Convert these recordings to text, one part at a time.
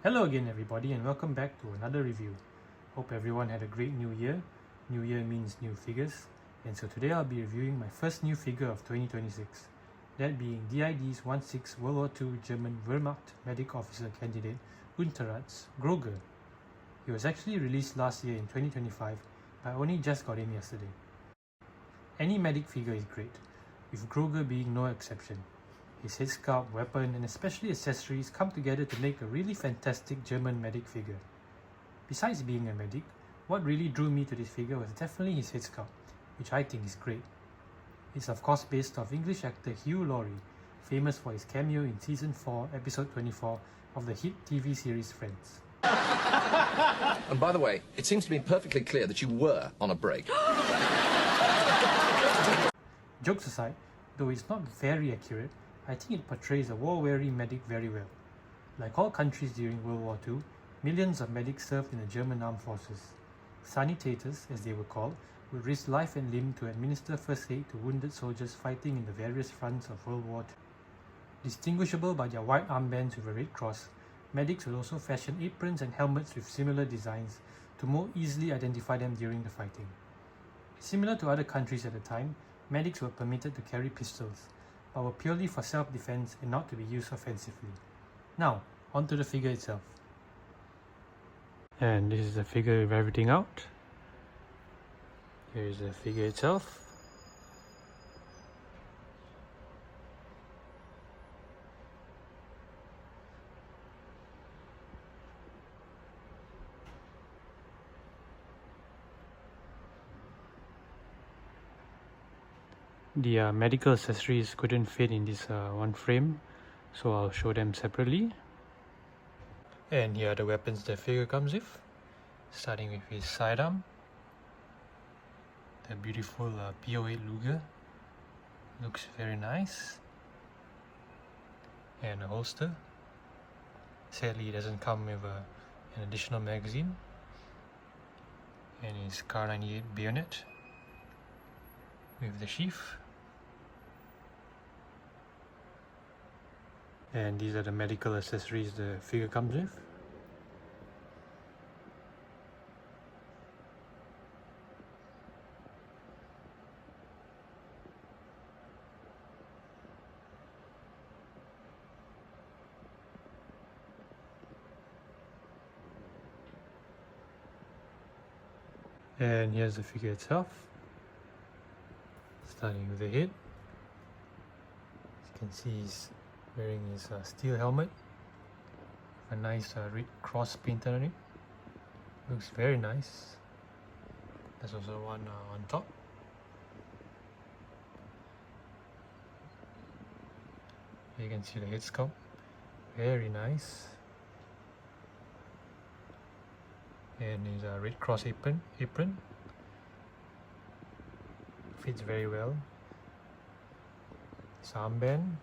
Hello again everybody and welcome back to another review. Hope everyone had a great new year. New year means new figures, and so today I'll be reviewing my first new figure of 2026, that being DID's 1/6 World War II German Wehrmacht medic officer candidate Unterazt Gröger. He was actually released last year in 2025, but I only just got him yesterday. Any medic figure is great, with Gröger being no exception. His headscarf, weapon, and especially accessories come together to make a really fantastic German medic figure. Besides being a medic, what really drew me to this figure was definitely his headscarf, which I think is great. It's of course based off English actor Hugh Laurie, famous for his cameo in Season 4, Episode 24 of the hit TV series Friends. And by the way, it seems to be perfectly clear that you were on a break. Jokes aside, though it's not very accurate, I think it portrays a war-weary medic very well. Like all countries during World War II, millions of medics served in the German armed forces. Sanitators, as they were called, would risk life and limb to administer first aid to wounded soldiers fighting in the various fronts of World War II. Distinguishable by their white armbands with a red cross, medics would also fashion aprons and helmets with similar designs to more easily identify them during the fighting. Similar to other countries at the time, medics were permitted to carry pistols, but were purely for self-defense and not to be used offensively. Now, onto the figure itself. And this is the figure with everything out. Here is the figure itself. The medical accessories couldn't fit in this one frame, so I'll show them separately. And here are the weapons the figure comes with, starting with his sidearm, the beautiful P08 Luger, looks very nice, and a holster. Sadly it doesn't come with an additional magazine, and his Kar98 bayonet with the sheath. And these are the medical accessories the figure comes with. And here's the figure itself, starting with the head. As you can see, he's wearing his steel helmet, a nice red cross painted on it. Looks very nice. There's also one on top. You can see the head sculpt, very nice. And his red cross apron fits very well. His armband,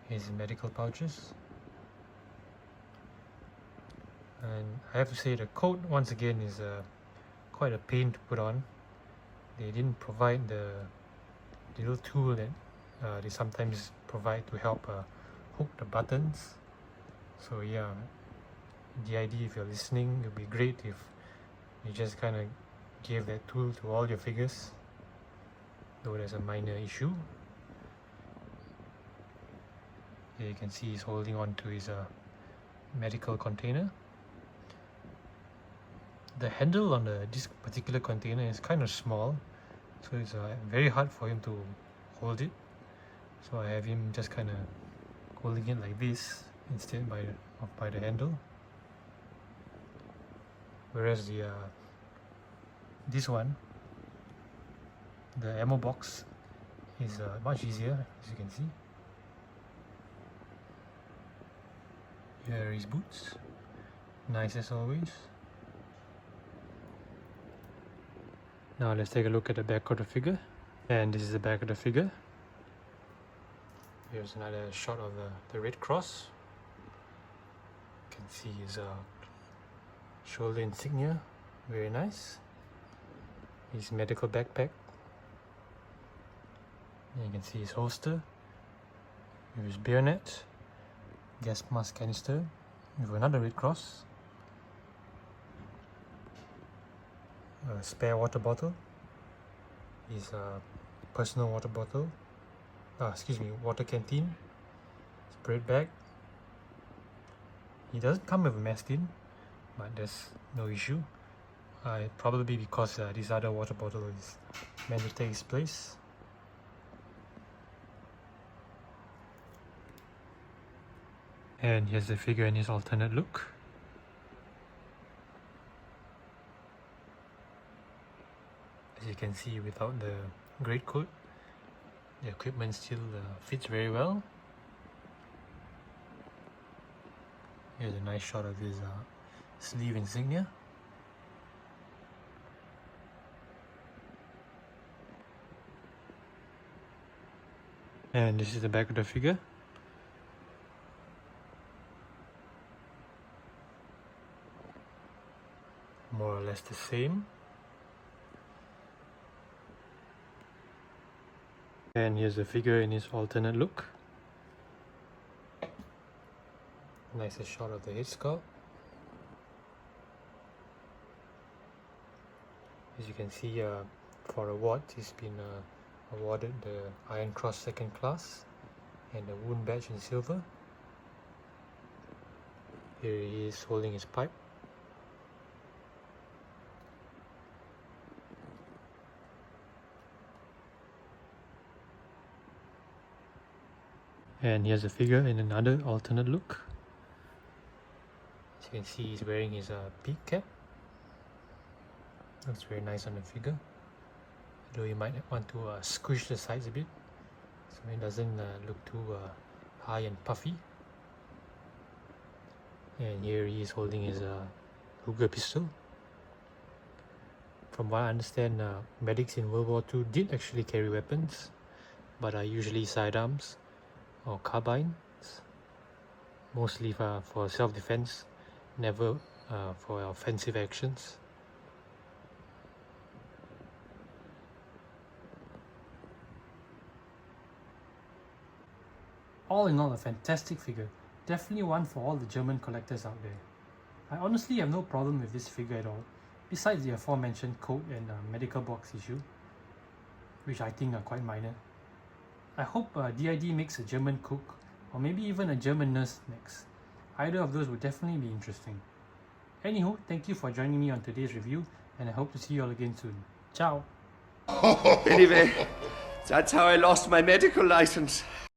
his medical pouches, and I have to say the coat once again is quite a pain to put on. They didn't provide the little tool that they sometimes provide to help hook the buttons. So yeah, DID, if you're listening, it would be great if you just kind of gave that tool to all your figures, though there's a minor issue. Here you can see he's holding on to his medical container. The handle on this particular container is kind of small, so it's very hard for him to hold it. So I have him just kind of holding it like this instead by the handle. Whereas this one, the ammo box, is much easier, as you can see. Here are his boots, nice as always. Now let's take a look at the back of the figure. And this is the back of the figure. Here's another shot of the red cross. You can see his shoulder insignia, very nice. His medical backpack. And you can see his holster with his bayonet, gas mask canister with another red cross, a spare water bottle, his personal water bottle, water canteen, bread bag. He doesn't come with a mess tin, but there's no issue. Probably because this other water bottle is meant to take his place. And here's the figure in his alternate look. As you can see, without the greatcoat, the equipment still fits very well. Here's a nice shot of his sleeve insignia. And this is the back of the figure. More or less the same. And here's the figure in his alternate look. Nice shot of the head sculpt. As you can see, for awards, he's been awarded the Iron Cross Second Class and the Wound Badge in silver. Here he is holding his pipe. And here's a figure in another alternate look. As you can see, he's wearing his peak cap. Looks very nice on the figure. Though you might want to squish the sides a bit so it doesn't look too high and puffy. And here he is holding his Ruger pistol. From what I understand, medics in World War II did actually carry weapons, but are usually sidearms or carbines, mostly for self-defense, never for offensive actions. All in all, a fantastic figure. Definitely one for all the German collectors out there. I honestly have no problem with this figure at all, besides the aforementioned coat and medical box issue, which I think are quite minor. I hope DID makes a German cook, or maybe even a German nurse next. Either of those would definitely be interesting. Anywho, thank you for joining me on today's review, and I hope to see you all again soon. Ciao! Anyway, that's how I lost my medical license.